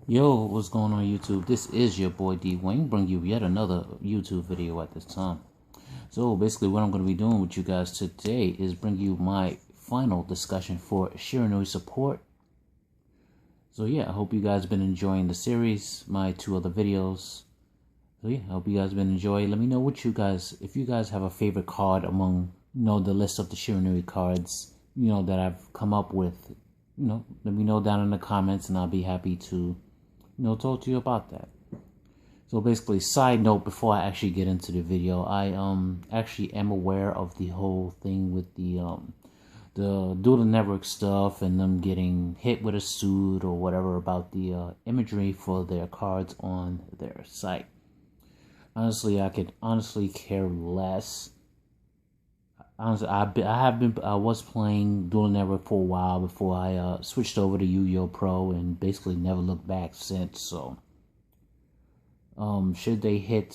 Yo, what's going on YouTube? This is your boy D Wayne, bring you yet another YouTube video at this time. So basically what I'm going to be doing with you guys today is bring you my final discussion for shiranui support. So yeah, I hope you guys have been enjoying the series, my two other videos. So yeah, I hope you guys have been enjoying. Let me know what you guys, if you guys have a favorite card among, the list of the shiranui cards, that I've come up with. Let me know down in the comments and I'll be happy to talk to you about that. So basically, side note before I actually get into the video, I actually am aware of the whole thing with the Dueling Network stuff and them getting hit with a suit or whatever about the imagery for their cards on their site. Honestly, I could care less. Honestly, I was playing Dueling Network for a while before I switched over to Yu-Gi-Oh! Pro and basically never looked back since. So, should they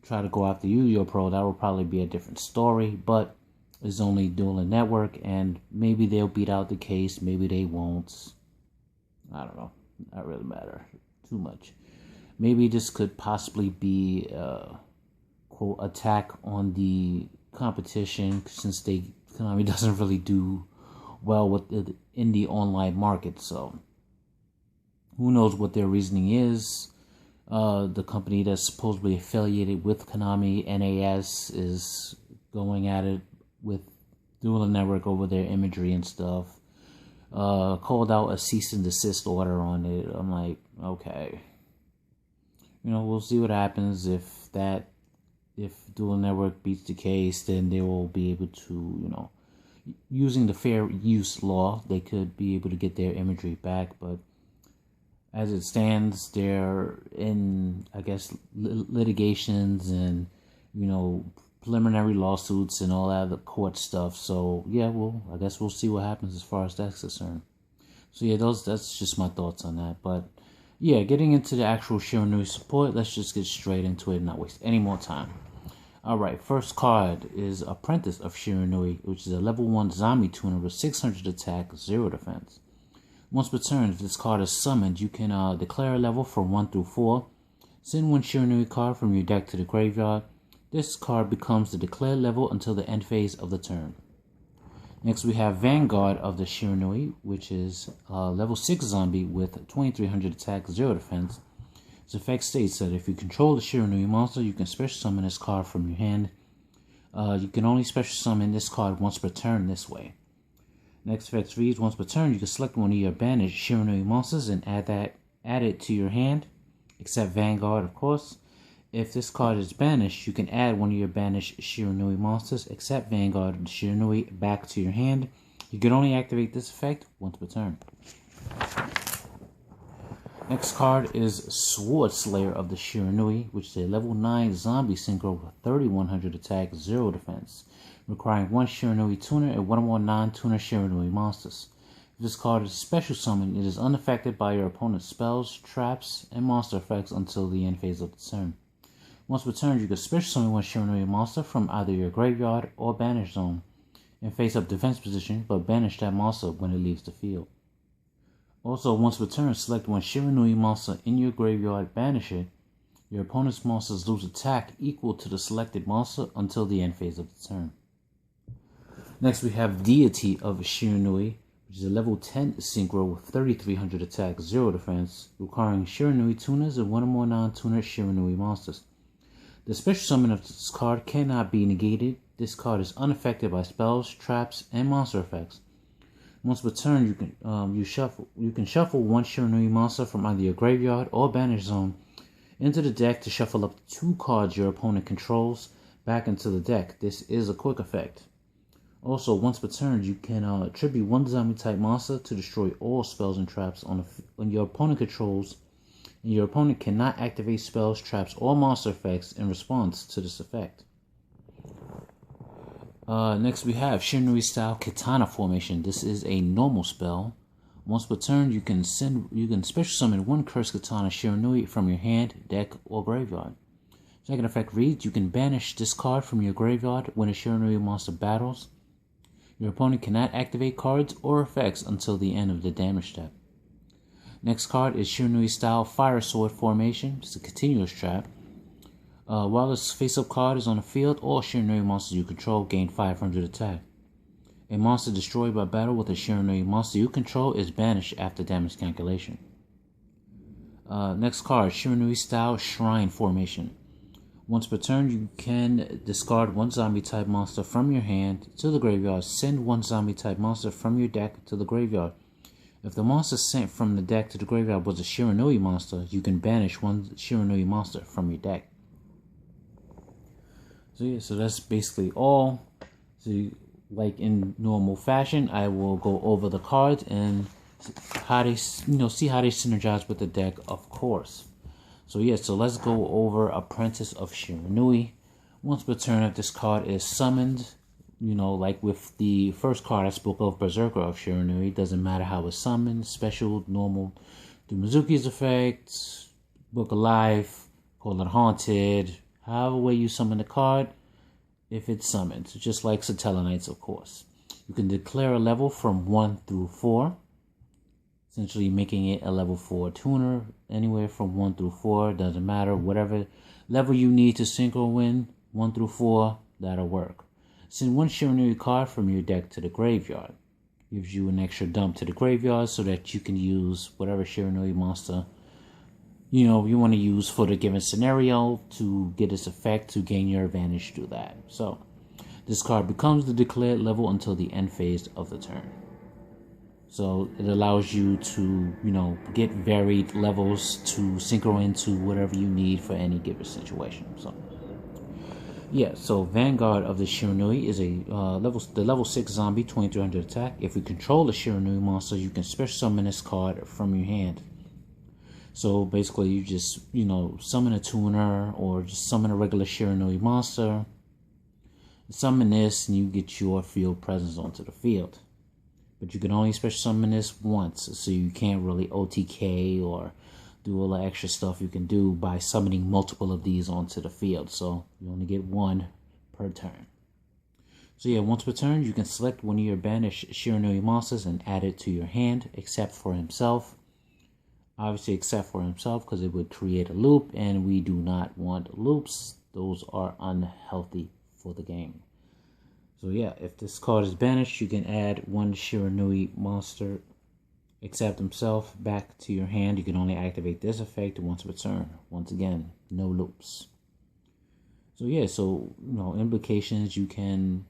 try to go after Yu-Gi-Oh! Pro, that would probably be a different story. But it's only Dueling Network, and maybe they'll beat out the case, maybe they won't. I don't know. Not really matter too much. Maybe this could possibly be quote attack on the competition, since Konami doesn't really do well with in the online market. So who knows what their reasoning is. The company that's supposedly affiliated with Konami, NAS, is going at it with Dueling Network over their imagery and stuff. Called out a cease and desist order on it. I'm like, okay, we'll see what happens. If Dueling Network beats the case, then they will be able to, using the fair use law, they could be able to get their imagery back. But as it stands, they're in, I guess, litigations and, preliminary lawsuits and all that other court stuff. So, yeah, I guess we'll see what happens as far as that's concerned. So, yeah, that's just my thoughts on that. But, yeah, getting into the actual shiranui support, let's just get straight into it and not waste any more time. Alright, first card is Apprentice of Shiranui, which is a level 1 zombie tuner with 600 attack, 0 defense. Once per turn, if this card is summoned, you can declare a level from 1 through 4. Send one Shiranui card from your deck to the graveyard. This card becomes the declared level until the end phase of the turn. Next, we have Vanguard of the Shiranui, which is a level 6 zombie with 2300 attack, 0 defense. Its effect states that if you control the shiranui monster, you can special summon this card from your hand. You can only special summon this card once per turn this way. Next effect reads, once per turn, you can select one of your banished shiranui monsters and add it to your hand, except Vanguard, of course. If this card is banished, you can add one of your banished shiranui monsters, except Vanguard and shiranui, back to your hand. You can only activate this effect once per turn. Next card is Sword Slayer of the Shiranui, which is a level 9 zombie synchro with 3100 attack, 0 defense, requiring one Shiranui tuner and one or more non-tuner Shiranui monsters. If this card is a special summon, it is unaffected by your opponent's spells, traps, and monster effects until the end phase of the turn. Once per turn, you can special summon one Shiranui monster from either your graveyard or banish zone in face-up defense position, but banish that monster when it leaves the field. Also, once per turn, select one Shiranui monster in your graveyard, banish it. Your opponent's monsters lose attack equal to the selected monster until the end phase of the turn. Next, we have Deity of Shiranui, which is a level 10 synchro with 3300 attack, 0 defense, requiring Shiranui tuners and one or more non-tuner Shiranui monsters. The special summon of this card cannot be negated. This card is unaffected by spells, traps, and monster effects. Once per turn, you can shuffle one Shiranui monster from either your graveyard or banish zone into the deck to shuffle up to 2 cards your opponent controls back into the deck. This is a quick effect. Also, once per turn, you can attribute one zombie type monster to destroy all spells and traps on your opponent controls, and your opponent cannot activate spells, traps, or monster effects in response to this effect. Next we have Shiranui style Katana formation. This is a normal spell. Once per turn, you can special summon one cursed Katana Shiranui from your hand, deck, or graveyard. Second effect reads, you can banish this card from your graveyard when a Shiranui monster battles. Your opponent cannot activate cards or effects until the end of the damage step. Next card is Shiranui style Fire Sword formation. It's a continuous trap. While this face-up card is on the field, all Shiranui monsters you control gain 500 attack. A monster destroyed by battle with a Shiranui monster you control is banished after damage calculation. Next card, Shiranui style Shrine formation. Once per turn, you can discard one zombie type monster from your hand to the graveyard. Send one zombie type monster from your deck to the graveyard. If the monster sent from the deck to the graveyard was a Shiranui monster, you can banish one Shiranui monster from your deck. So yeah, so that's basically all. So like in normal fashion, I will go over the cards and how they, see how they synergize with the deck, of course. So yeah, so let's go over Apprentice of Shiranui. Once per turn, if this card is summoned, like with the first card I spoke of, Berserker of Shiranui, it doesn't matter how it's summoned, special, normal, do Mizuki's effect, Book of Life, call it haunted, however way you summon the card, if it's summoned, just like Satella Knights, of course. You can declare a level from 1 through 4, essentially making it a level 4 tuner, anywhere from 1 through 4, doesn't matter, whatever level you need to synchro win, 1 through 4, that'll work. Send one Shiranui card from your deck to the graveyard. Gives you an extra dump to the graveyard so that you can use whatever Shiranui monster you want to use for the given scenario to get its effect to gain your advantage through that. So this card becomes the declared level until the end phase of the turn. So it allows you to, get varied levels to synchro into whatever you need for any given situation. So yeah, so Vanguard of the Shiranui is a level 6 zombie, 2300 attack. If you control the Shiranui monster, you can special summon this card from your hand. So basically you just, summon a tuner or just summon a regular Shiranui monster. Summon this and you get your field presence onto the field. But you can only special summon this once, so you can't really OTK or do all the extra stuff you can do by summoning multiple of these onto the field. So you only get one per turn. So yeah, once per turn, you can select one of your banished Shiranui monsters and add it to your hand, except for himself. Obviously, except for himself, because it would create a loop, and we do not want loops. Those are unhealthy for the game. So yeah, if this card is banished, you can add one Shiranui monster, except himself, back to your hand. You can only activate this effect once per turn. Once again, no loops. So yeah, so implications, you can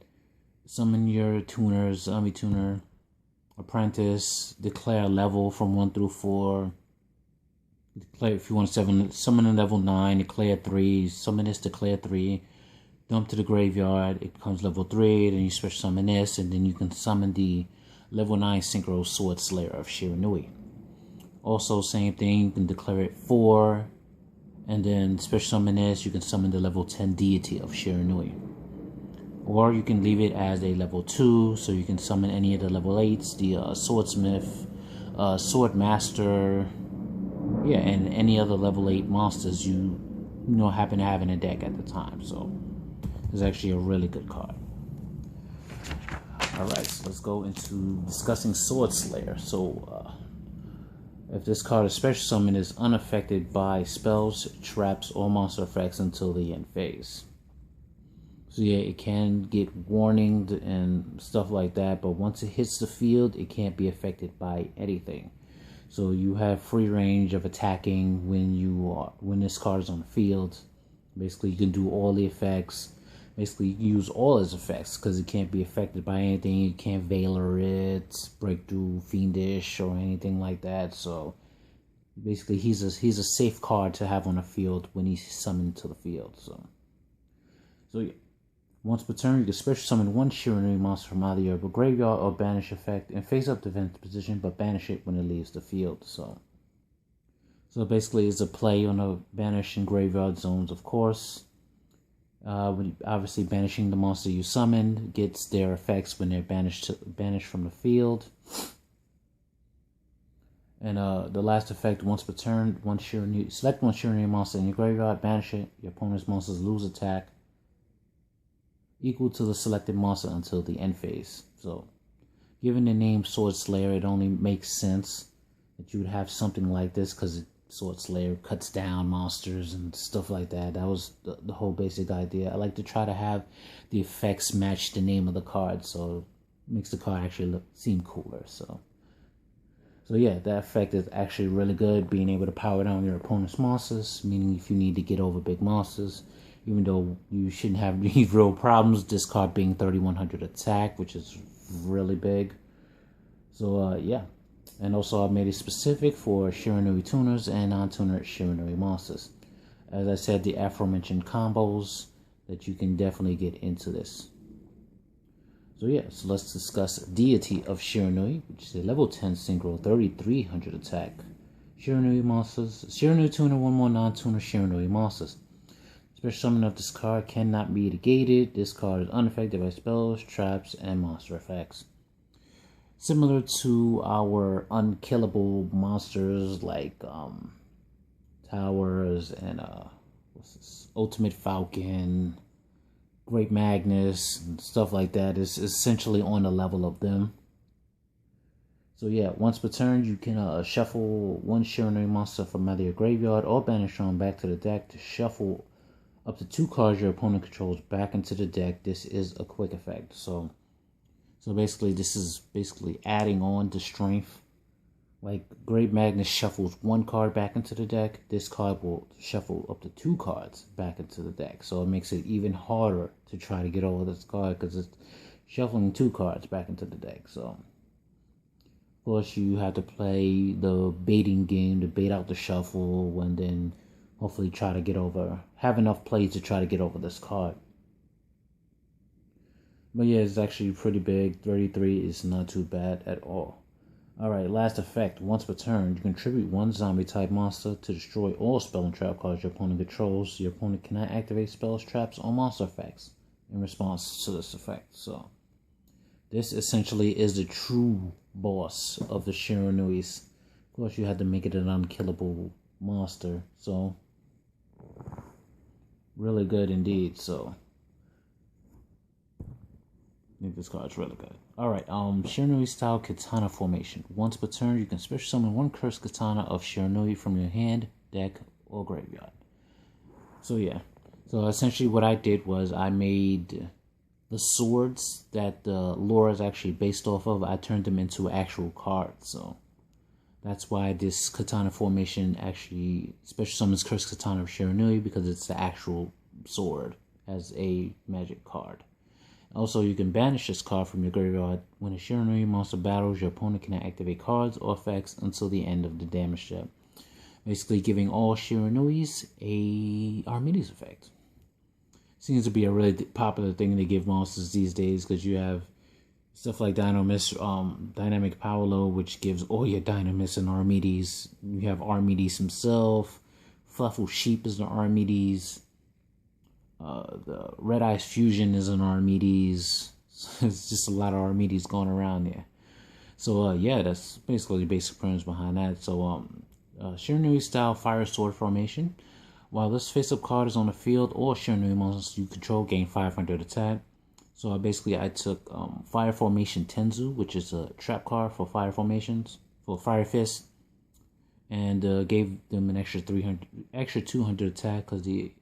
summon your tuners, zombie tuner, apprentice, declare a level from 1 through 4. Declare if you want to summon a level 9, declare 3, summon this, declare 3. Dump to the graveyard, it becomes level 3, then you special summon this, and then you can summon the level 9 Synchro Sword Slayer of Shiranui. Also, same thing, you can declare it 4, and then special summon this, you can summon the level 10 Deity of Shiranui. Or you can leave it as a level 2, so you can summon any of the level 8s, the Swordsmith, Sword Master, yeah, and any other level 8 monsters you happen to have in a deck at the time. So it's actually a really good card. Alright, so let's go into discussing Sword Slayer. So if this card is special summon, is unaffected by spells, traps, or monster effects until the end phase. So yeah, it can get warninged and stuff like that, but once it hits the field, it can't be affected by anything. So you have free range of attacking when this card is on the field. Basically, you can do all the effects. Basically, use all his effects because it can't be affected by anything. You can't Veiler it, Breakthrough, Fiendish, or anything like that. So basically, he's a safe card to have on the field when he's summoned to the field. So yeah. Once per turn, you can special summon one Shiranui monster from either your graveyard or banish effect in face-up defense position, but banish it when it leaves the field. So basically, it's a play on the banish and graveyard zones, of course. Obviously, banishing the monster you summoned gets their effects when they're banished from the field. And the last effect, once per turn, select one Shiranui monster in your graveyard, banish it. Your opponent's monsters lose attack equal to the selected monster until the end phase. So, given the name Sword Slayer, it only makes sense that you would have something like this, because Sword Slayer cuts down monsters and stuff like that. That was the whole basic idea. I like to try to have the effects match the name of the card, so it makes the card actually seem cooler. So yeah, that effect is actually really good, being able to power down your opponent's monsters, meaning if you need to get over big monsters, even though you shouldn't have any real problems, this card being 3100 attack, which is really big. So yeah. And also I made it specific for Shiranui tuners and non-tuner Shiranui monsters. As I said, the aforementioned combos that you can definitely get into this. So yeah, so let's discuss Deity of Shiranui, which is a level 10 synchro 3300 attack. Shiranui monsters, Shiranui tuner, one more non-tuner Shiranui monsters. Special summon of this card cannot be negated. This card is unaffected by spells, traps, and monster effects. Similar to our unkillable monsters like Towers and what's this? Ultimate Falcon, Great Magnus, and stuff like that, is essentially on the level of them. So yeah, once per turn, you can shuffle one Shiranui monster from either your graveyard or banish them back to the deck to shuffle up to 2 cards your opponent controls back into the deck. This is a quick effect. So basically, this is basically adding on to strength. Like, Great Magnus shuffles 1 card back into the deck. This card will shuffle up to 2 cards back into the deck. So it makes it even harder to try to get over this card, because it's shuffling 2 cards back into the deck. So, of course, you have to play the baiting game to bait out the shuffle, and then hopefully try to get over, have enough plays to try to get over this card. But yeah, it's actually pretty big. 33 is not too bad at all. Alright, last effect. Once per turn, you contribute 1 zombie type monster to destroy all spell and trap cards your opponent controls. Your opponent cannot activate spells, traps, or monster effects in response to this effect. So, this essentially is the true boss of the Shiranuis. Of course, you had to make it an unkillable monster. So, really good indeed. So, I think this card's really good. Alright, Shiranui style Katana formation. Once per turn, you can special summon 1 cursed katana of Shiranui from your hand, deck, or graveyard. So yeah. So essentially what I did was I made the swords that the lore is actually based off of. I turned them into actual cards. So that's why this katana formation actually special summons cursed katana of Shiranui, because it's the actual sword as a magic card. Also, you can banish this card from your graveyard. When a Shiranui monster battles, your opponent cannot activate cards or effects until the end of the damage step. Basically giving all Shiranuis a Archimedes effect. Seems to be a really popular thing to give monsters these days, because you have stuff like Dynamic Power Load, which gives all your Dynamis an Archimedes. You have Archimedes himself. Fluffle Sheep is an Archimedes. The Red Eyes Fusion is an Archimedes. It's just a lot of Archimedes going around there. So yeah, that's basically the basic premise behind that. So Shiranui style Fire Sword formation. While this face-up card is on the field, all Shiranui monsters you control gain 500 attack. So I took Fire Formation Tenzu, which is a trap card for fire formations, for Fire Fist, and gave them an extra 200 attack, because the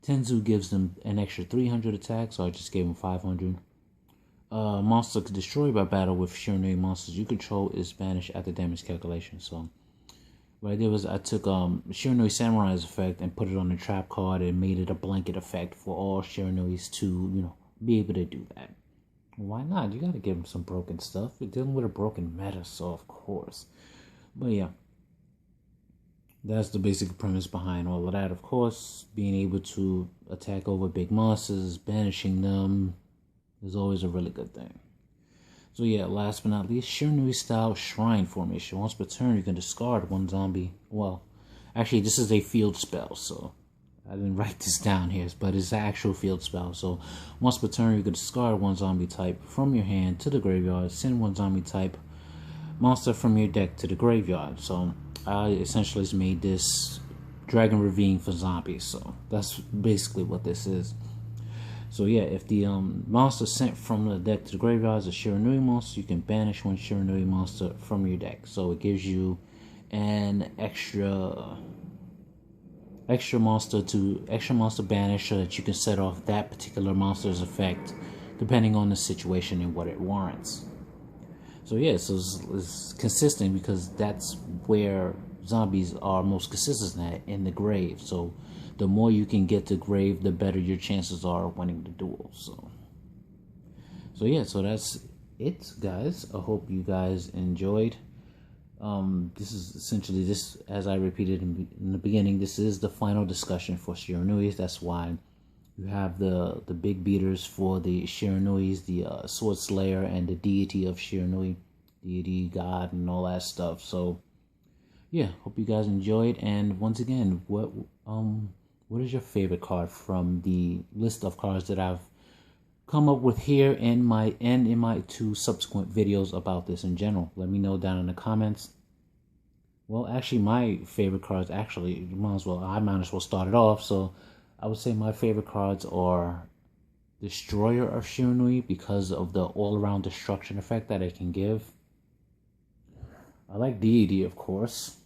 Tenzu gives them an extra 300 attack, so I just gave them 500. Monster destroyed by battle with Shiranui monsters you control is banished after damage calculation. So what I did was I took Shiranui Samurai's effect and put it on the trap card and made it a blanket effect for all Shiranuis to, be able to do that. Why not? You gotta give them some broken stuff. We're dealing with a broken meta, so of course. But yeah. That's the basic premise behind all of that. Of course, being able to attack over big monsters, banishing them, is always a really good thing. So yeah, last but not least, Shiranui style Shrine formation. Once per turn, you can discard 1 zombie. Well, actually, this is a field spell, so I didn't write this down here, but it's an actual field spell. So once per turn, you can discard 1 zombie type from your hand to the graveyard, send 1 zombie type monster from your deck to the graveyard. So I essentially just made this Dragon Ravine for zombies, so that's basically what this is. So yeah, if the monster sent from the deck to the graveyard is a Shiranui monster, you can banish 1 Shiranui monster from your deck. So it gives you and extra monster banish so that you can set off that particular monster's effect depending on the situation and what it warrants. So yeah, so it's consistent because that's where zombies are most consistent at, in the grave. So the more you can get to grave, the better your chances are of winning the duel. So yeah, so that's it, guys. I hope you guys enjoyed. This is essentially, this, as I repeated in the beginning, this is the final discussion for Shiranui. That's why you have the big beaters for the Shiranuis, the Sword Slayer and the deity of Shiranui, deity, god, and all that stuff. So yeah, hope you guys enjoyed. And once again, what is your favorite card from the list of cards that I've come up with here in my 2 subsequent videos about this in general? Let me know down in the comments. Well, actually, my favorite cards, I might as well start it off. So I would say my favorite cards are Destroyer of Shiranui because of the all-around destruction effect that it can give. I like Deity, of course,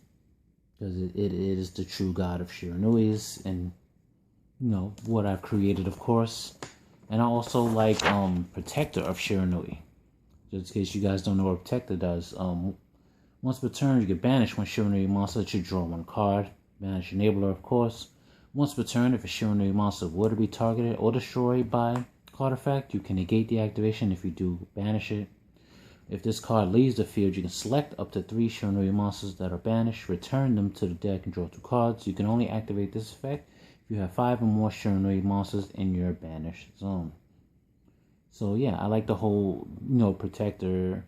because it is the true god of Shiranuis and, you know, what I've created, of course. And I also like Protector of Shiranui. Just in case you guys don't know what Protector does. Once per turn, you can banish one Shiranui monster to draw 1 card. Banish Enabler, of course. Once per turn, if a Shiranui monster were to be targeted or destroyed by card effect, you can negate the activation if you do banish it. If this card leaves the field, you can select up to 3 Shiranui monsters that are banished, return them to the deck, and draw 2 cards. You can only activate this effect if you have 5 or more Shiranui monsters in your banished zone. So yeah, I like the whole, you know, Protector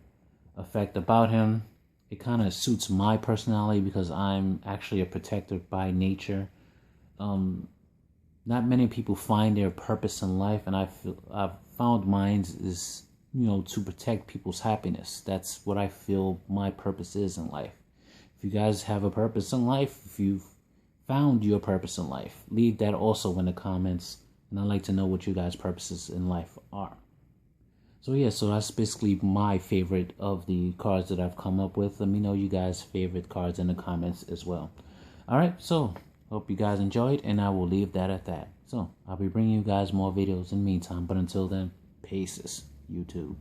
effect about him. It kind of suits my personality because I'm actually a protector by nature. Not many people find their purpose in life, and I've found mine is, you know, to protect people's happiness. That's what I feel my purpose is in life. If you guys have a purpose in life, if you've found your purpose in life, leave that also in the comments, and I'd like to know what you guys' purposes in life are. So yeah, so that's basically my favorite of the cards that I've come up with. Let me know you guys' favorite cards in the comments as well. Alright, so hope you guys enjoyed, and I will leave that at that. So I'll be bringing you guys more videos in the meantime, but until then, peace, YouTube.